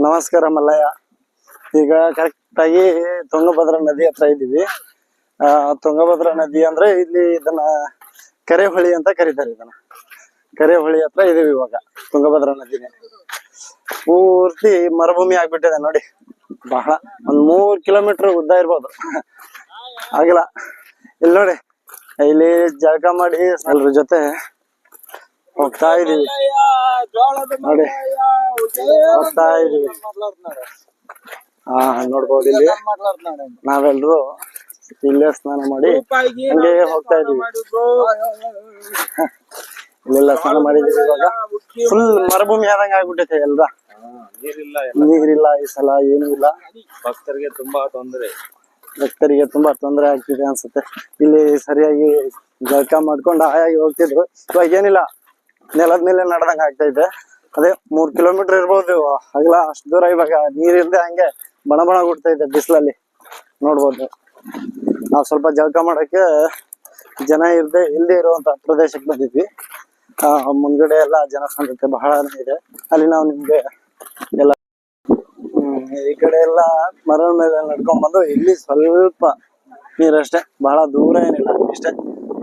ನಮಸ್ಕಾರ ಮಲ್ಲಯ್ಯ. ಈಗ ಕರೆಕ್ಟ್ ಆಗಿ ತುಂಗಭದ್ರಾ ನದಿ ಹತ್ರ ಇದ್ದೀವಿ. ತುಂಗಭದ್ರಾ ನದಿ ಅಂದ್ರೆ ಇಲ್ಲಿ ಇದನ್ನ ಕೆರೆಹೊಳಿ ಅಂತ ಕರೀತಾರೆ. ಇದನ್ನ ಕೆರೆಹೊಳಿ ಹತ್ರ ಇದೀವಿ ಇವಾಗ. ತುಂಗಭದ್ರಾ ನದಿನೇ ಪೂರ್ತಿ ಮರುಭೂಮಿ ಆಗ್ಬಿಟ್ಟಿದೆ ನೋಡಿ. ಬಹಳ ಒಂದ್ 3 ಕಿಲೋಮೀಟರ್ ಉದ್ದ ಇರ್ಬೋದು. ಆಗಿಲ್ಲ. ಇಲ್ಲಿ ನೋಡಿ, ಇಲ್ಲಿ ಜಳಕ ಮಾಡಿ ಎಲ್ರ ಜೊತೆ ಹೋಗ್ತಾ ಇದೀವಿ ನೋಡಿ. ಹೋಗ್ತಾ ಇದೀವಿ. ನೋಡ್ಬೋದು ಇಲ್ಲಿ ನಾವೆಲ್ರು ಇಲ್ಲೇ ಸ್ನಾನ ಮಾಡಿ ಹಂಗೆ ಹೋಗ್ತಾ ಇದೀವಿ. ಇಲ್ಲೆಲ್ಲ ಸ್ನಾನ ಮಾಡಿದೀವಿ. ಇವಾಗ ಫುಲ್ ಮರುಭೂಮಿ ಆದಂಗ ಆಗ್ಬಿಟ್ಟೈತೆ ಎಲ್ರ. ನೀರಿಲ್ಲ ಈ ಸಲ, ಏನೂ ಇಲ್ಲ. ಭಕ್ತರಿಗೆ ತುಂಬಾ ತೊಂದರೆ ಆಗ್ತಿದೆ ಅನ್ಸುತ್ತೆ. ಇಲ್ಲಿ ಸರಿಯಾಗಿ ಜಳಕ ಮಾಡ್ಕೊಂಡು ಆಯಾಗಿ ಹೋಗ್ತಿದ್ರು. ಇವಾಗ ಏನಿಲ್ಲ, ನೆಲದ ಮೇಲೆ ನಡ್ದಂಗ ಆಗ್ತೈತೆ. ಅದೇ 3 ಕಿಲೋಮೀಟರ್ ಇರ್ಬೋದು ಅಗಲ. ಅಷ್ಟು ದೂರ ಇವಾಗ ನೀರಿಲ್ದೆ ಹಂಗೆ ಬಣ ಬಣ ಗುಡ್ತೈತೆ ಬಿಸಿಲಲ್ಲಿ. ನೋಡ್ಬೋದು, ನಾವು ಸ್ವಲ್ಪ ಜಳಕ ಮಾಡಕ್ಕೆ ಜನ ಇಲ್ಲದೆ ಇರುವಂತ ಪ್ರದೇಶಕ್ಕೆ ಬಂದಿದ್ವಿ. ಮುಂದ್ಗಡೆ ಎಲ್ಲ ಜನಸಂಖ್ಯೆ ಬಹಳನೇ ಇದೆ. ಅಲ್ಲಿ ನಾವು ನಿಮ್ಗೆ ಎಲ್ಲ ಈ ಕಡೆ ಎಲ್ಲ ಮರದ ಮೇಲೆ ನಡ್ಕೊಂಡ್ ಬಂದು ಇಲ್ಲಿ ಸ್ವಲ್ಪ ನೀರಷ್ಟೇ, ಬಹಳ ದೂರ ಏನಿಲ್ಲ, ಇಷ್ಟೇ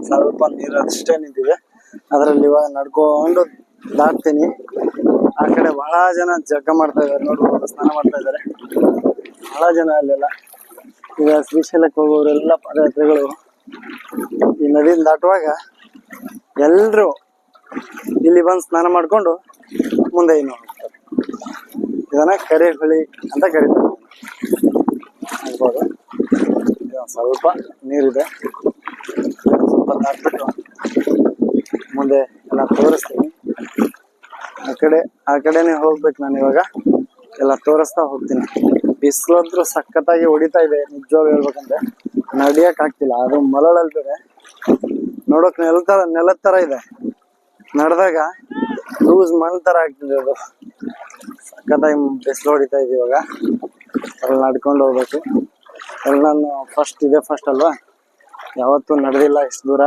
ಸ್ವಲ್ಪ ನೀರಷ್ಟೇ ನಿಂತಿದೆ. ಅದ್ರಲ್ಲಿ ಇವಾಗ ನಡ್ಕೊಂಡು ದಾಟ್ತೀನಿ. ಆ ಕಡೆ ಬಹಳ ಜನ ಜಳಕ ಮಾಡ್ತಾ ಇದಾರೆ, ನೋಡ್ಬೋದು, ಸ್ನಾನ ಮಾಡ್ತಾ ಇದಾರೆ ಬಹಳ ಜನ. ಅಲ್ಲೆಲ್ಲ ಈಗ ಶ್ರೀಶೈಲಕ್ಕೆ ಹೋಗೋರೆಲ್ಲ ಪಾದಯಾತ್ರಿಗಳು ಈ ನದಿನ ದಾಟುವಾಗ ಎಲ್ರು ಇಲ್ಲಿ ಬಂದು ಸ್ನಾನ ಮಾಡ್ಕೊಂಡು ಮುಂದೆ ಇನ್ನು ಹೋಗ್ತಾರೆ. ಇದನ್ನ ಕೆರೆಹೊಳಿ ಅಂತ ಕರೀತಾರೆ. ಆಗ್ಬೋದು, ಸ್ವಲ್ಪ ನೀರಿದೆ. ಸ್ವಲ್ಪ ದಾಟ್ಬಿಟ್ಟು ಮುಂದೆ ಎಲ್ಲ ತೋರಿಸ್ತೀನಿ. ಆ ಕಡೆನೆ ಹೋಗ್ಬೇಕು ನಾನು ಇವಾಗ. ಎಲ್ಲ ತೋರಿಸ್ತಾ ಹೋಗ್ತೀನಿ. ಬಿಸಿಲಂದ್ರೂ ಸಖತ್ತಾಗಿ ಹೊಡಿತಾ ಇದೆ, ನಿಜವಾಗ್ ಹೇಳ್ಬೇಕಂದ್ರೆ ನಡಿಯಕ್ ಆಗ್ತಿಲ್ಲ. ಅದು ಮಳಲಲ್ಲಿ ಬೇರೆ ನೋಡೋಕ್ ನೆಲದ ತರ ಇದೆ. ನಡೆದಾಗ ಲೂಸ್ ಮಣ್ ತರ ಆಗ್ತಿದೆ. ಅದು ಸಖತ್ತಾಗಿ ಬಿಸಿಲು ಹೊಡಿತಾ ಇದೆ ಇವಾಗ. ಅಲ್ಲಿ ನಡ್ಕೊಂಡು ಹೋಗ್ಬೇಕು. ಅಲ್ಲಿ ನಾನು ಫಸ್ಟ್ ಅಲ್ವಾ, ಯಾವತ್ತೂ ನಡೆದಿಲ್ಲ ಇಷ್ಟು ದೂರ.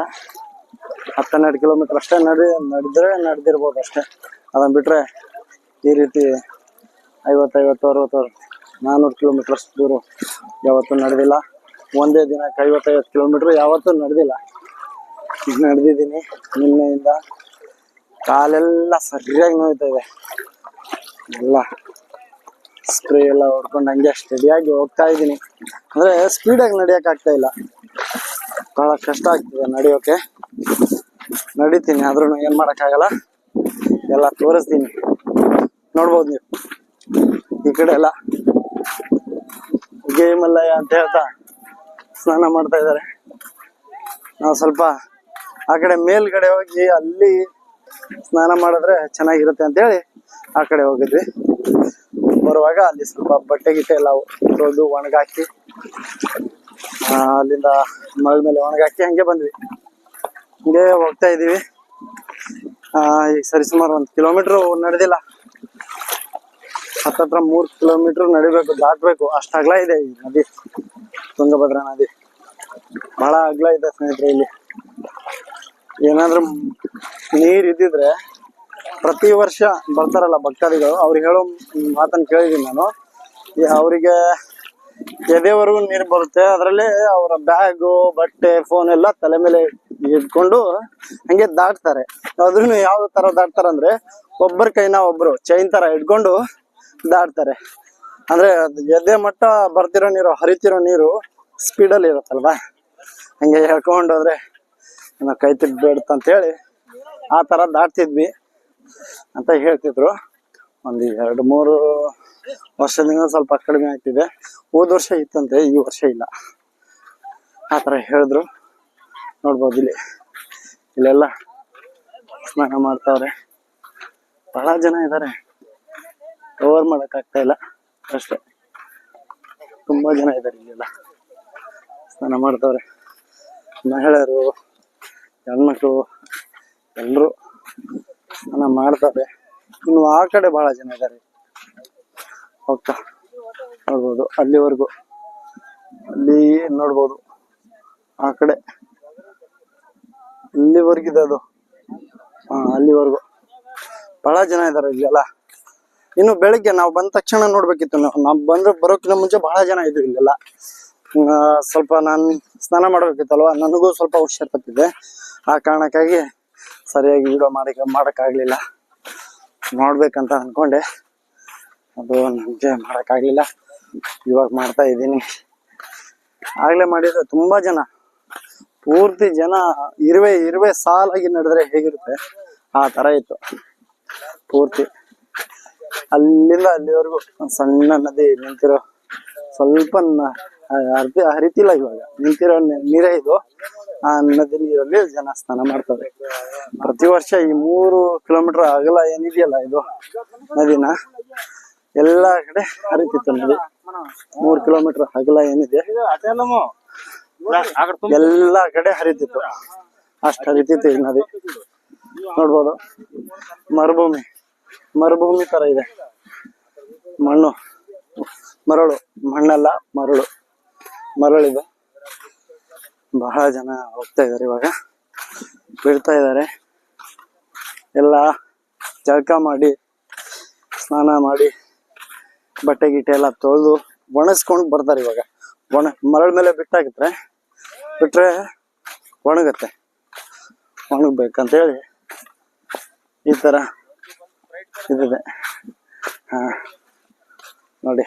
12 ಕಿಲೋಮೀಟರ್ ಅಷ್ಟೇ ನಡೆದಿರ್ಬೋದು ಅಷ್ಟೇ. ಅದನ್ನ ಬಿಟ್ರೆ ಈ ರೀತಿ 50, 60, 400 ಕಿಲೋಮೀಟರ್ ಅಷ್ಟು ದೂರ ಯಾವತ್ತೂ ನಡೆದಿಲ್ಲ. ಒಂದೇ ದಿನಕ್ಕೆ 50 ಕಿಲೋಮೀಟರ್ ಯಾವತ್ತೂ ನಡೆದಿಲ್ಲ. ನಡೆದಿದ್ದೀನಿ. ನಿನ್ನೆಯಿಂದ ಕಾಲೆಲ್ಲ ಸರಿಯಾಗಿ ನೋಯ್ತಾ ಇದೆ. ಎಲ್ಲ ಸ್ಪ್ರೇ ಎಲ್ಲ ಹೊಡ್ಕೊಂಡು ಹಂಗೆ ಸ್ಟಡಿಯಾಗಿ ಹೋಗ್ತಾ ಇದ್ದೀನಿ. ಅಂದ್ರೆ ಸ್ಪೀಡಾಗಿ ನಡಿಯಕ್ ಆಗ್ತಾ ಇಲ್ಲ, ಬಹಳ ಕಷ್ಟ ಆಗ್ತಿದೆ ನಡೆಯೋಕೆ. ನಡಿತೀನಿ, ಆದ್ರೂ ಏನ್ ಮಾಡಕ್ಕಾಗಲ್ಲ. ಎಲ್ಲ ತೋರಿಸ್ತೀನಿ, ನೋಡ್ಬೋದು ನೀವು. ಈ ಕಡೆ ಎಲ್ಲ ಮಲ್ಲಯ್ಯ ಅಂತ ಹೇಳ್ತಾ ಸ್ನಾನ ಮಾಡ್ತಾ ಇದ್ದಾರೆ. ನಾವು ಸ್ವಲ್ಪ ಆ ಕಡೆ ಮೇಲ್ಗಡೆ ಹೋಗಿ ಅಲ್ಲಿ ಸ್ನಾನ ಮಾಡಿದ್ರೆ ಚೆನ್ನಾಗಿರುತ್ತೆ ಅಂತ ಹೇಳಿ ಆ ಕಡೆ ಹೋಗಿದ್ವಿ. ಬರುವಾಗ ಅಲ್ಲಿ ಸ್ವಲ್ಪ ಬಟ್ಟೆ ಗಿಟ್ಟೆ ಎಲ್ಲ ತೊಳೆದು ಒಣಗಾಕಿ, ಅಲ್ಲಿಂದ ಮರದ ಮೇಲೆ ಒಣಗಾಕಿ ಹಂಗೆ ಬಂದ್ವಿ. ಹಂಗೆ ಹೋಗ್ತಾ ಇದೀವಿ. ಈಗ ಸರಿಸುಮಾರು 1 ಕಿಲೋಮೀಟರ್ ನಡೆದಿಲ್ಲ. ಹತ್ತತ್ರ 3 ಕಿಲೋಮೀಟರ್ ನಡಿಬೇಕು, ದಾಟ್ಬೇಕು. ಅಷ್ಟು ಅಗಲ ಇದೆ ಈ ನದಿ. ತುಂಗಭದ್ರಾ ನದಿ ಬಹಳ ಅಗಲ ಇದೆ ಸ್ನೇಹಿತರೆ. ಇಲ್ಲಿ ಏನಾದ್ರೂ ನೀರ್ ಇದ್ದಿದ್ರೆ ಪ್ರತಿ ವರ್ಷ ಬರ್ತಾರಲ್ಲ ಭಕ್ತಾದಿಗಳು, ಅವ್ರಿಗೆ ಹೇಳೋ ಮಾತನ್ನ ಕೇಳಿದೀನಿ ನಾನು. ಅವರಿಗೆ ಎದೆವರೆಗೂ ನೀರು ಬರುತ್ತೆ. ಅದರಲ್ಲಿ ಅವರ ಬ್ಯಾಗು, ಬಟ್ಟೆ, ಫೋನ್ ಎಲ್ಲ ತಲೆ ಮೇಲೆ ಇಟ್ಕೊಂಡು ಹಂಗೆ ದಾಟ್ತಾರೆ. ಅದ್ರೂ ಯಾವ ತರ ದಾಟ್ತಾರಂದ್ರೆ, ಒಬ್ಬರ ಕೈನ ಒಬ್ರು ಚೈನ್ ತರ ಇಟ್ಕೊಂಡು ದಾಟ್ತಾರೆ. ಅಂದ್ರೆ ಎದೆ ಮಟ್ಟ ಬರ್ತಿರೋ ನೀರು, ಹರಿತಿರೋ ನೀರು ಸ್ಪೀಡಲ್ಲಿ ಇರುತ್ತಲ್ವಾ, ಹಂಗೆ ಹೇಳ್ಕೊಂಡು ಹೋದ್ರೆ ಕೈ ತಿರ್ಬೇಡ್ತ ಅಂತ ಹೇಳಿ ಆ ತರ ದಾಟ್ತಿದ್ವಿ ಅಂತ ಹೇಳ್ತಿದ್ರು. 1-2-3 ವರ್ಷದಿಂದ ಸ್ವಲ್ಪ ಕಡಿಮೆ ಆಗ್ತಿದೆ. ಹೋದ ವರ್ಷ ಇತ್ತಂತೆ, ಈ ವರ್ಷ ಇಲ್ಲ, ಆ ತರ ಹೇಳಿದ್ರು. ನೋಡ್ಬೋದು ಇಲ್ಲೆಲ್ಲ ಸ್ನಾನ ಮಾಡ್ತಾವ್ರೆ. ಬಹಳ ಜನ ಇದ್ದಾರೆ, ಕವರ್ ಮಾಡಕ್ ಆಗ್ತಾ ಇಲ್ಲ ಅಷ್ಟೇ. ತುಂಬಾ ಜನ ಇದ್ದಾರೆ ಇಲ್ಲೆಲ್ಲ ಸ್ನಾನ ಮಾಡ್ತಾವ್ರೆ. ಮಹಿಳೆಯರು, ಹೆಣ್ಮಕ್ಳು ಎಲ್ರು ಸ್ನಾನ ಮಾಡ್ತಾರೆ. ಇನ್ನು ಆ ಕಡೆ ಬಹಳ ಜನ ಇದ್ದಾರೆ ಹೋಗ್ತಾ. ನೋಡ್ಬೋದು ಅಲ್ಲಿವರೆಗೂ, ಅಲ್ಲಿ ನೋಡ್ಬೋದು ಆ ಕಡೆ ಇಲ್ಲಿವರೆಗಿದೆ ಅದು. ಅಲ್ಲಿವರೆಗೂ ಬಹಳ ಜನ ಇದ್ದಾರೆ ಇಲ್ಲೆಲ್ಲ. ಇನ್ನು ಬೆಳಿಗ್ಗೆ ನಾವು ಬಂದ ತಕ್ಷಣ ನೋಡ್ಬೇಕಿತ್ತು. ನಾವು ಬರೋಕ್ಕಿಂತ ಮುಂಚೆ ಬಹಳ ಜನ ಇದ್ರು ಇಲ್ಲೆಲ್ಲ. ಸ್ವಲ್ಪ ನಾನು ಸ್ನಾನ ಮಾಡ್ಬೇಕಿತ್ತಲ್ವಾ, ನನಗೂ ಸ್ವಲ್ಪ ಹುಷಾರ್ ತಪ್ಪಿದೆ. ಆ ಕಾರಣಕ್ಕಾಗಿ ಸರಿಯಾಗಿ ವಿಡಿಯೋ ಮಾಡಕ್ಕಾಗ್ಲಿಲ್ಲ. ನೋಡ್ಬೇಕಂತ ಅನ್ಕೊಂಡೆ, ಅದು ನನಗೆ ಮಾಡಕ್ಕಾಗ್ಲಿಲ್ಲ. ಇವಾಗ ಮಾಡ್ತಾ ಇದ್ದೀನಿ. ಆಗ್ಲೇ ಮಾಡಿದ್ರೆ ತುಂಬಾ ಜನ, ಪೂರ್ತಿ ಜನ ಇರುವೆ ಸಾಲಾಗಿ ನಡೆದ್ರೆ ಹೇಗಿರುತ್ತೆ ಆ ತರ ಇತ್ತು ಪೂರ್ತಿ. ಅಲ್ಲಿಂದ ಅಲ್ಲಿವರೆಗೂ ಸಣ್ಣ ನದಿ ನಿಂತಿರೋ, ಸ್ವಲ್ಪ ಹರಿತಿಲ್ಲ ಇವಾಗ, ನಿಂತಿರೋ ನೀರೇ ಇದು. ಆ ನದಿ ನೀರಲ್ಲಿ ಜನ ಸ್ನಾನ ಮಾಡ್ತಾರೆ ಪ್ರತಿ ವರ್ಷ. ಈ 3 ಕಿಲೋಮೀಟರ್ ಅಗಲ ಏನಿದೆಯಲ್ಲ ಇದು ನದಿನ, ಎಲ್ಲಾ ಕಡೆ ಹರಿತಿತ್ತು ನದಿ. 3 ಕಿಲೋಮೀಟರ್ ಅಗಲ ಏನಿದೆ ಎಲ್ಲಾ ಕಡೆ ಹರಿತಿತ್ತು, ಅಷ್ಟು ಹರಿತಿತ್ತು ಈ ನದಿ. ನೋಡ್ಬೋದು, ಮರುಭೂಮಿ ತರ ಇದೆ. ಮಣ್ಣಲ್ಲ ಮರಳಿದೆ. ಬಹಳ ಜನ ಹೋಗ್ತಾ ಇದಾರೆ ಇವಾಗ, ಬೀಳ್ತಾ ಇದಾರೆ. ಎಲ್ಲ ಜಳಕ ಮಾಡಿ, ಸ್ನಾನ ಮಾಡಿ, ಬಟ್ಟೆ ಗಿಟ್ಟೆ ಎಲ್ಲ ತೊಳೆದು ಒಣಗಿಸ್ಕೊಂಡು ಬರ್ತಾರೆ ಇವಾಗ. ಮರಳ ಮೇಲೆ ಬಿಟ್ರೆ ಒಣಗಬೇಕಂತೇಳಿ ಈ ತರ ಇದಿದೆ. ನೋಡಿ,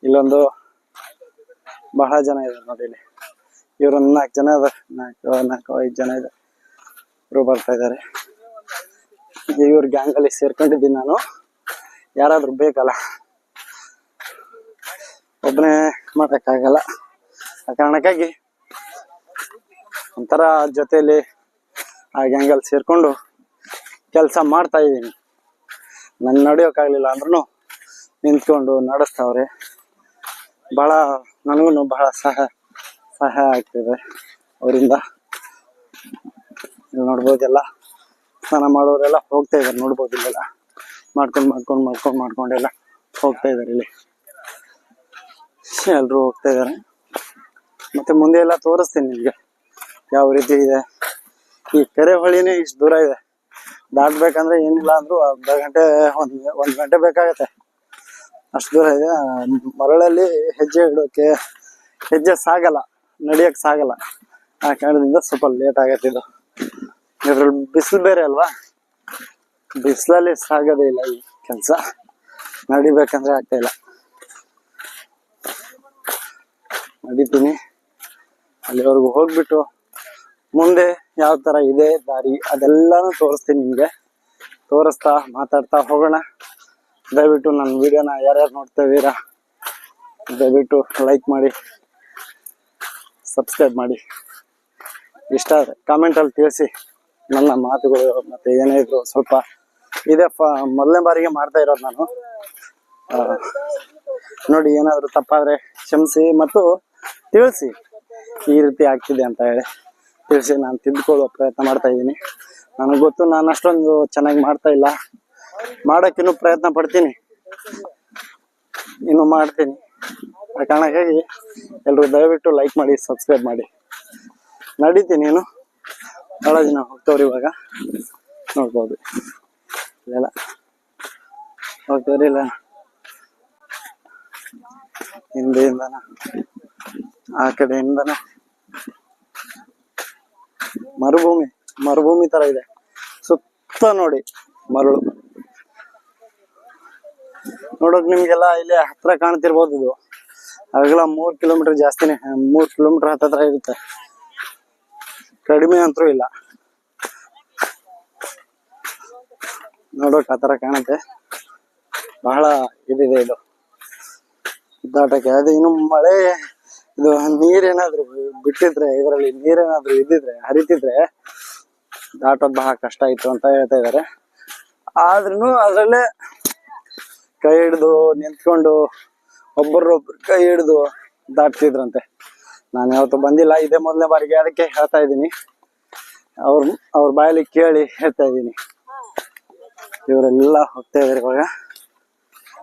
ಇಲ್ಲೊಂದು ಬಹಳ ಜನ ಇದಾರೆ ನೋಡಿ. ಇಲ್ಲಿ ಇವ್ರೊಂದು 4 ಜನ ಅದ, 4-5 ಜನ ಇದೆ. ಇವ್ರು ಬರ್ತಾ ಇದಾರೆ. ಇವ್ರ ಗ್ಯಾಂಗ್ ಅಲ್ಲಿ ಸೇರ್ಕೊಂಡಿದ್ದೀನಿ ನಾನು. ಯಾರಾದ್ರೂ ಬೇಕಲ್ಲ, ಒಬ್ಬನೇ ಮಾಡಕ್ಕಾಗಲ್ಲ. ಆ ಕಾರಣಕ್ಕಾಗಿ ಒಂಥರ ಜೊತೆಲಿ ಆ ಗ್ಯಾಂಗಲ್ಲಿ ಸೇರ್ಕೊಂಡು ಕೆಲಸ ಮಾಡ್ತಾ ಇದ್ದೀನಿ. ನನ್ ನಡೆಯೋಕ್ಕಾಗ್ಲಿಲ್ಲ ಅಂದ್ರೂ ನಿಂತ್ಕೊಂಡು ನಡೆಸ್ತಾವ್ರೆ. ನನಗೂ ಬಹಳ ಸಹಾಯ ಆಗ್ತಿದೆ ಅವರಿಂದ. ಇಲ್ಲಿ ನೋಡ್ಬೋದೆಲ್ಲ ಸ್ನಾನ ಮಾಡೋರೆಲ್ಲ ಹೋಗ್ತಾ ಇದಾರೆ. ನೋಡ್ಬೋದು, ಇಲ್ಲೆಲ್ಲ ಮಾಡ್ಕೊಂಡೆಲ್ಲ ಹೋಗ್ತಾ ಇದಾರೆ. ಇಲ್ಲಿ ಎಲ್ರು ಹೋಗ್ತಾ ಇದಾರೆ. ಮತ್ತೆ ಮುಂದೆ ಎಲ್ಲ ತೋರಿಸ್ತೀನಿ ನಿಮ್ಗೆ ಯಾವ ರೀತಿ ಇದೆ. ಈ ಕೆರೆ ಹೊಳಿನೇ ಇಷ್ಟು ದೂರ ಇದೆ. ದಾಟ್ಬೇಕಂದ್ರೆ ಏನಿಲ್ಲ ಅಂದ್ರೂ ಒಂದ್ ಗಂಟೆ ಬೇಕಾಗತ್ತೆ, ಅಷ್ಟು ದೂರ ಇದೆ. ಮರಳಲ್ಲಿ ಹೆಜ್ಜೆ ಸಾಗಲ್ಲ, ನಡಿಯಕ್ ಸಾಗಲ್ಲ. ಆ ಕಾರಣದಿಂದ ಸ್ವಲ್ಪ ಲೇಟ್ ಆಗತ್ತೆ. ಇದ್ರಲ್ಲಿ ಬಿಸಿಲು ಬೇರೆ ಅಲ್ವಾ, ಬಿಸಿಲಲ್ಲಿ ಸಾಗೋದೇ ಇಲ್ಲ ಈ ಕೆಲ್ಸ. ನಡಿಬೇಕಂದ್ರೆ ಆಗ್ತಾ ಇಲ್ಲ. ನಡಿತೀನಿ, ಅಲ್ಲಿವರೆಗೂ ಹೋಗ್ಬಿಟ್ಟು ಮುಂದೆ ಯಾವ ತರ ಇದೆ ದಾರಿ ಅದೆಲ್ಲಾನು ತೋರಿಸ್ತೀನಿ ನಿಮ್ಗೆ. ತೋರಿಸ್ತಾ ಮಾತಾಡ್ತಾ ಹೋಗೋಣ. ದಯವಿಟ್ಟು ನನ್ನ ವಿಡಿಯೋನ ಯಾರ್ಯಾರು ನೋಡ್ತಾ ಇದ್ದೀರಾ ದಯವಿಟ್ಟು ಲೈಕ್ ಮಾಡಿ, ಸಬ್ಸ್ಕ್ರೈಬ್ ಮಾಡಿ. ಇಷ್ಟ ಆದರೆ ಕಾಮೆಂಟಲ್ಲಿ ತಿಳಿಸಿ ನನ್ನ ಮಾತುಗಳು. ಮತ್ತೆ ಏನೇ ಇದ್ರು ಸ್ವಲ್ಪ ಇದೇ ಮೊದಲನೇ ಬಾರಿಗೆ ಮಾಡ್ತಾ ಇರೋದು ನಾನು. ನೋಡಿ, ಏನಾದ್ರು ತಪ್ಪಾದ್ರೆ ಕ್ಷಮಿಸಿ ಮತ್ತು ತಿಳಿಸಿ ಈ ರೀತಿ ಆಗ್ತಿದೆ ಅಂತ ಹೇಳಿ ತಿಳಿಸಿ. ನಾನು ತಿದ್ದುಕೊಳ್ಳುವ ಪ್ರಯತ್ನ ಮಾಡ್ತಾ ಇದ್ದೀನಿ. ನನಗೆ ಗೊತ್ತು, ನಾನು ಅಷ್ಟೊಂದು ಚೆನ್ನಾಗಿ ಮಾಡ್ತಾ ಇಲ್ಲ. ಮಾಡೋಕ್ಕಿನ್ನೂ ಪ್ರಯತ್ನ ಪಡ್ತೀನಿ, ಇನ್ನು ಮಾಡ್ತೀನಿ. ಆ ಕಾರಣಕ್ಕಾಗಿ ಎಲ್ರು ದಯವಿಟ್ಟು ಲೈಕ್ ಮಾಡಿ, ಸಬ್ಸ್ಕ್ರೈಬ್ ಮಾಡಿ. ನಡೀತೀನಿ, ಬಹಳ ಜನ ಹೋಗ್ತವ್ರಿ ಇವಾಗ. ನೋಡ್ಬೋದು, ಇಲ್ಲೆಲ್ಲ ಹೋಗ್ತವ್ರಿ. ಇಲ್ಲ ಹಿಂದೆಯಿಂದನ ಆ ಕಡೆಯಿಂದನ ಮರುಭೂಮಿ ತರ ಇದೆ. ಸುತ್ತ ನೋಡಿ ಮರಳು. ನೋಡೋಕ್ ನಿಮ್ಗೆಲ್ಲ ಇಲ್ಲಿ ಹತ್ರ ಕಾಣ್ತಿರ್ಬೋದು. ಇದು ಅಗಲ 3 ಕಿಲೋಮೀಟರ್ ಜಾಸ್ತಿನೇ, 3 ಕಿಲೋಮೀಟರ್ ಹತ್ರ ಇರುತ್ತೆ. ಕಡಿಮೆ ಅಂತೂ ಇಲ್ಲ. ನೋಡೋಕ್ ಆತರ ಕಾಣುತ್ತೆ. ಬಹಳ ಇದಿದೆ ಇದು ದಾಟಕ್ಕೆ. ಅದು ಇನ್ನು ಮಳೆ, ಇದು ನೀರೇನಾದ್ರು ಬಿಟ್ಟಿದ್ರೆ, ಇದರಲ್ಲಿ ನೀರೇನಾದ್ರು ಹರಿತಿದ್ರೆ ದಾಟೋದ್ ಬಹಳ ಕಷ್ಟ ಇತ್ತು ಅಂತ ಹೇಳ್ತಾ ಇದಾರೆ. ಆದ್ರೂ ಅದ್ರಲ್ಲೇ ಕೈ ಹಿಡ್ದು ನಿಂತ್ಕೊಂಡು ಒಬ್ಬರೊಬ್ರು ಕೈ ಹಿಡ್ದು ದಾಟ್ತಿದ್ರಂತೆ. ನಾನು ಯಾವತ್ತೂ ಬಂದಿಲ್ಲ, ಇದೇ ಮೊದಲನೇ ಬಾರಿಗೆ, ಅದಕ್ಕೆ ಹೇಳ್ತಾ ಇದ್ದೀನಿ. ಅವ್ರ ಬಾಯಲ್ಲಿ ಕೇಳಿ ಹೇಳ್ತಾ ಇದ್ದೀನಿ. ಇವರೆಲ್ಲ ಹೋಗ್ತಾ ಇದಾರೆ ಇವಾಗ.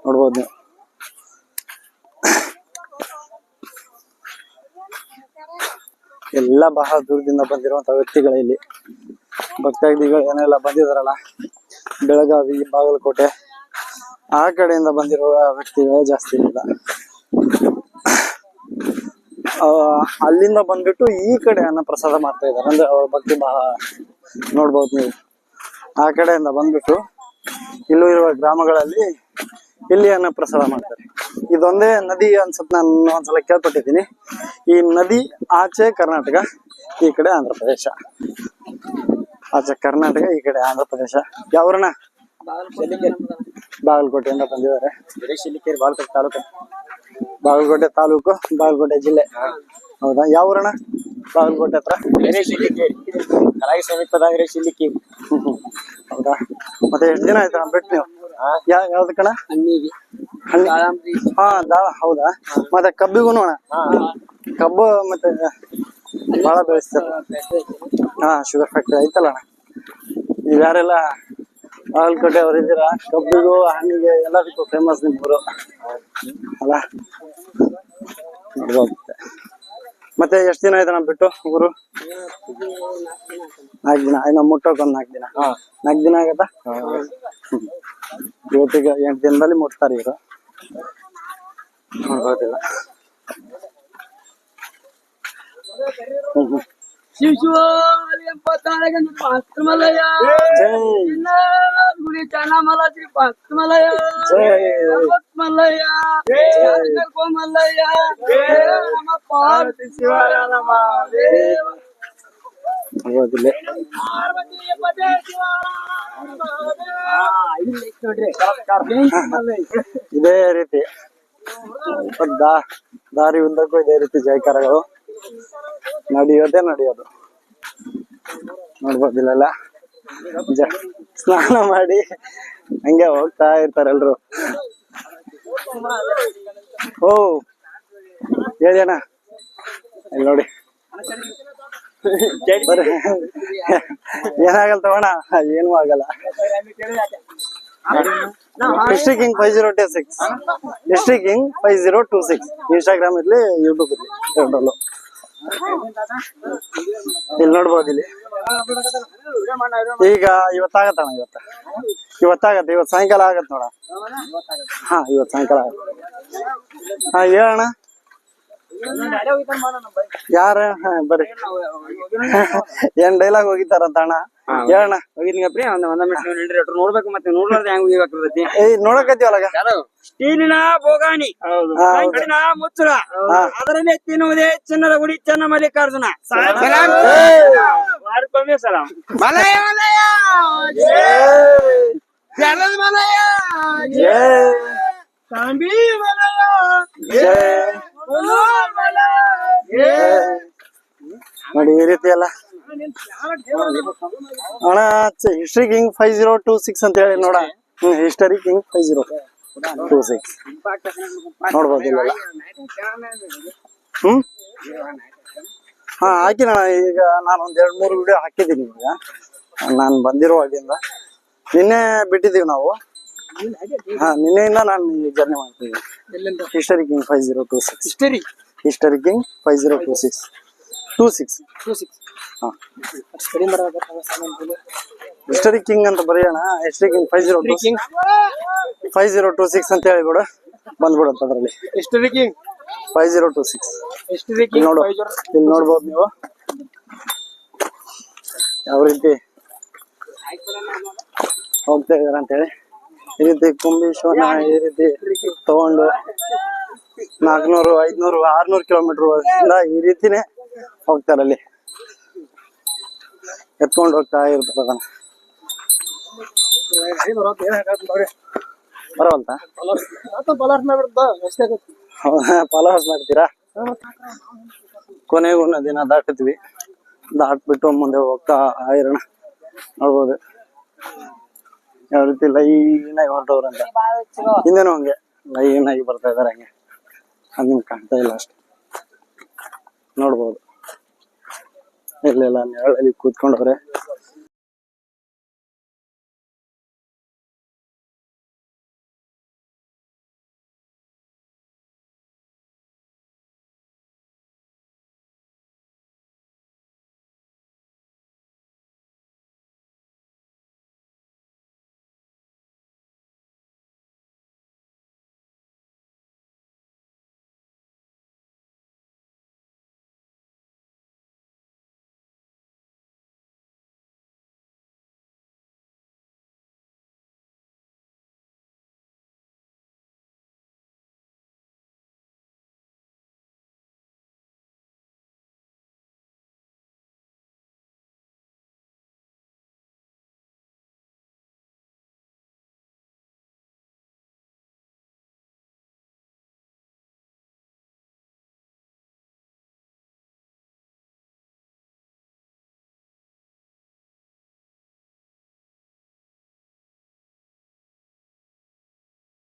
ನೋಡ್ಬೋದು ನೀವು. ಎಲ್ಲ ಬಹಳ ದೂರದಿಂದ ಬಂದಿರುವಂತ ವ್ಯಕ್ತಿಗಳು ಇಲ್ಲಿ, ಭಕ್ತಾದಿಗಳು ಏನೆಲ್ಲ ಬಂದಿದಾರಲ್ಲ. ಬೆಳಗಾವಿ, ಬಾಗಲಕೋಟೆ, ಆ ಕಡೆಯಿಂದ ಬಂದಿರುವ ವ್ಯಕ್ತಿಗಳೇ ಜಾಸ್ತಿ ಇಲ್ಲ. ಅಲ್ಲಿಂದ ಬಂದ್ಬಿಟ್ಟು ಈ ಕಡೆ ಅನ್ನ ಪ್ರಸಾದ ಮಾಡ್ತಾ ಇದ್ದಾರೆ. ಅಂದ್ರೆ ಅವ್ರ ಭಕ್ತಿ ಬಹಳ ನೋಡ್ಬೋದು ನೀವು. ಆ ಕಡೆಯಿಂದ ಬಂದ್ಬಿಟ್ಟು ಇಲ್ಲೂ ಇರುವ ಗ್ರಾಮಗಳಲ್ಲಿ ಇಲ್ಲಿ ಅನ್ನ ಪ್ರಸಾದ ಮಾಡ್ತಾರೆ. ಇದೊಂದೇ ನದಿ ಅನ್ಸುತ್ತೆ, ನಾನು ಒಂದ್ಸಲ ಕೇಳ್ಪಟ್ಟಿದ್ದೀನಿ. ಈ ನದಿ ಆಚೆ ಕರ್ನಾಟಕ, ಈ ಕಡೆ ಆಂಧ್ರ ಪ್ರದೇಶ. ಆಚೆ ಕರ್ನಾಟಕ, ಈ ಕಡೆ ಆಂಧ್ರ ಪ್ರದೇಶ. ಯಾವ್ರಣ? ಬಾಗಲಕೋಟೆಯಿಂದ ಬಂದಿದ್ದಾರೆ. ಬಾಗಲಕೋಟೆ ತಾಲೂಕು, ಬಾಗಲಕೋಟೆ ತಾಲೂಕು, ಬಾಗಲಕೋಟೆ ಜಿಲ್ಲೆ. ಹೌದಾ? ಯಾವ್ರಣ? ಬಾಗಲಕೋಟೆ ಹತ್ರ ಸಮೀಪದಾಗ ಶಿಲಿಕಿ. ಹೌದಾ? ಮತ್ತೆ ಎಷ್ಟು ದಿನ ಆಯ್ತು ಬಿಟ್ಟು ನೀವು? ಯಾವ್ದು ಕಣ? ಹಾ, ದಾಳ. ಹೌದಾ? ಮತ್ತೆ ಕಬ್ಬಿಗೂ ಅಣ್ಣ, ಕಬ್ಬು ಮತ್ತೆ ಬಹಳ ಬೆಳೆಸ್ತಾರೆ. ಹಾ, ಶುಗರ್ ಫ್ಯಾಕ್ಟ್ರಿ ಐತಲ್ಲ ಅಣ್ಣ. ನೀವ್ ಯಾರೆಲ್ಲ ಬಾಗಲಕೋಟೆ ಅವ್ರು ಇದ್ದೀರಾ? ಕಬ್ಬಿಗೂ ಹಣ್ಣಿಗೆ ಎಲ್ಲದಕ್ಕೂ ಫೇಮಸ್ ನಿಮ್ಮೂರು ಅಲ್ಲ? ಮತ್ತೆ ಎಷ್ಟ್ ದಿನ ಆಯ್ತು ನಮ್ ಬಿಟ್ಟು ಊರು? 4 ದಿನ. ಇನ್ನ ಮುಟ್ಟೋಕ್ ಒಂದ್ 4 ದಿನ. 4 ದಿನ ಆಗತ್ತಾ? ಇವತ್ತಿಗೆ 8 ದಿನದಲ್ಲಿ ಮುಟ್ತಾರೆ ಇವರು. ನೋಡ್ಬೋದಿಲ್ಲ. ಇದೇ ರೀತಿ ದಾರಿ ಉದ್ದಕ್ಕೂ ಇದೇ ರೀತಿ ಜಯಕಾರಗಳು ನಡೆಯೋದು ನೋಡ್ಬೋದಿಲ್ಲ. ಸ್ನಾನ ಮಾಡಿ ಹಂಗೆ ಹೋಗ್ತಾ ಇರ್ತಾರೆ ಎಲ್ರು. ಓ ಹೇಳಿ ಅಣ್ಣ, ಇಲ್ಲಿ ನೋಡಿ. ಏನಾಗಲ್ಲ ತಗೋಣ, ಏನೂ ಆಗಲ್ಲ. History king 5026, history king 5026 Instagram ಇರ್ಲಿ, ಯೂಟ್ಯೂಬ್ ಇರ್ಲಿ, ಎರಡರಲ್ಲೂ. ಇಲ್ಲಿ ನೋಡ್ಬೋದು. ಇಲ್ಲಿ ಈಗ ಇವತ್ತಾಗತ್ತಣ, ಇವತ್ತಾಗತ್ತೆ. ಇವತ್ತು ಸಾಯಂಕಾಲ ಆಗತ್ತೆ ನೋಡ. ಹಾ, ಇವತ್ತು ಸಾಯಂಕಾಲ ಆಗತ್ತೆ. ಹಾ, ಹೇಳಣ್ಣ. ಯಾರ? ಬರ್ರಿ. ಏನ್ ಡೈಲಾಗ್ ಹೋಗಿತಾರಂತ ಅಣ್ಣ? ಹೇಳಣ್ಣ. ನೋಡ್ಬೇಕು, ಮತ್ತೆ ನೋಡ್ಲಾರ್ದ ಹೆಂಗ್ ಹೋಗ್ಬೇಕೈತಿ? ನೋಡಕತ್ತೀವಲ್ಲ, ಸ್ಟೀಲಿನ ಬೋಗಾಣಿ, ಕಡಿನ ಮುಚ್ಚುರ, ಅದರಲ್ಲಿ ತಿನ್ನುವುದೇ ಚಿನ್ನದ ಗುಡಿ ಚೆನ್ನ ಮಲ್ಲಿಕಾರ್ಜುನ. ವಾರಕ್ಕೊಮ್ಮೆ ಸಲಾಂ. ಮಲಯ ಮಲಯ ಜಲದ ಮಲಯ ತಾಂಬಿ ಮಲಯ ನೋಡಿ ಈ ರೀತಿ ಎಲ್ಲ ಅಣ್ಣ. ಹಿಸ್ಟ್ರಿ ಕಿಂಗ್ 5026 ಅಂತ ಹೇಳಿ ನೋಡ. ಹಿಸ್ಟರಿ ಕಿಂಗ್ 5026 ನೋಡ್ಬೋದು ಇಲ್ಲೆಲ್ಲ. ಹಾ, ಹಾಕಿನ. ಈಗ ನಾನು ಒಂದ್ 2-3 ವಿಡಿಯೋ ಹಾಕಿದ್ದೀನಿ. ಈಗ ನಾನು ಬಂದಿರುವಾಗಿಂದ ನಿನ್ನೆ ಬಿಟ್ಟಿದೀವಿ ನಾವು. ಹಾ, ನಿನ್ನೆಯಿಂದ ನಾನು ಜರ್ನಿ ಮಾಡ್ತಿದ್ದೀನಿ. History king 5026. ಹಿಸ್ಟರಿ ಕಿಂಗ್ 5026 ಹಾ, ಹಿಸ್ಟರಿ ಕಿಂಗ್ ಅಂತ ಬರೆಯೋಣ. ಹಿಸ್ಟರಿ ಕಿಂಗ್ 5026 ಅಂತ ಹೇಳಿ ಬಿಡು, ಬಂದ್ಬಿಡುತ್ತೆ ಅದ್ರಲ್ಲಿ. ಹಿಸ್ಟರಿ ಕಿಂಗ್ 5026 ನೋಡು. ಇಲ್ಲಿ ನೋಡ್ಬೋದು ನೀವು ಯಾವ ರೀತಿ ಹೋಗ್ತಾ ಇದಾರೆ ಅಂತ ಹೇಳಿ. ಈ ರೀತಿ ಕುಂಭೀಶ್ವರನ ಈ ರೀತಿ ತಗೊಂಡು 400, 500, 600 ಕಿಲೋಮೀಟರ್ ಈ ರೀತಿನೇ ಹೋಗ್ತಾರಲ್ಲಿ. ಎತ್ಕೊಂಡು ಹೋಗ್ತಾ ಇರ್ತಾರ ಅದನ್ನ. ಬರವಲ್ತಾ? ಫಾಲೋವರ್ಸ್ ಮಾಡ್ತೀರಾ? ಕೊನೆಗೂ ದಿನ ದಾಟಿದ್ವಿ. ದಾಟ್ಬಿಟ್ಟು ಮುಂದೆ ಹೋಗ್ತಾ ಇರೋಣ. ನೋಡ್ಬೋದು ಯಾವ ರೀತಿ ಲೈನಾಗಿ ಹೊರಟವ್ರಂತ. ಹಿಂದೆನೂ ಹಂಗೆ ಲೈನಾಗಿ ಬರ್ತಾ ಇದಾರೆ. ಹಂಗೆ ಅದು ನಿಮ್ಗೆ ಕಾಣ್ತಾ ಇಲ್ಲ ಅಷ್ಟೆ. ನೋಡ್ಬೋದು ಇಲ್ಲೆಲ್ಲ ನೆರಳಲ್ಲಿ ಕೂತ್ಕೊಂಡವ್ರೆ.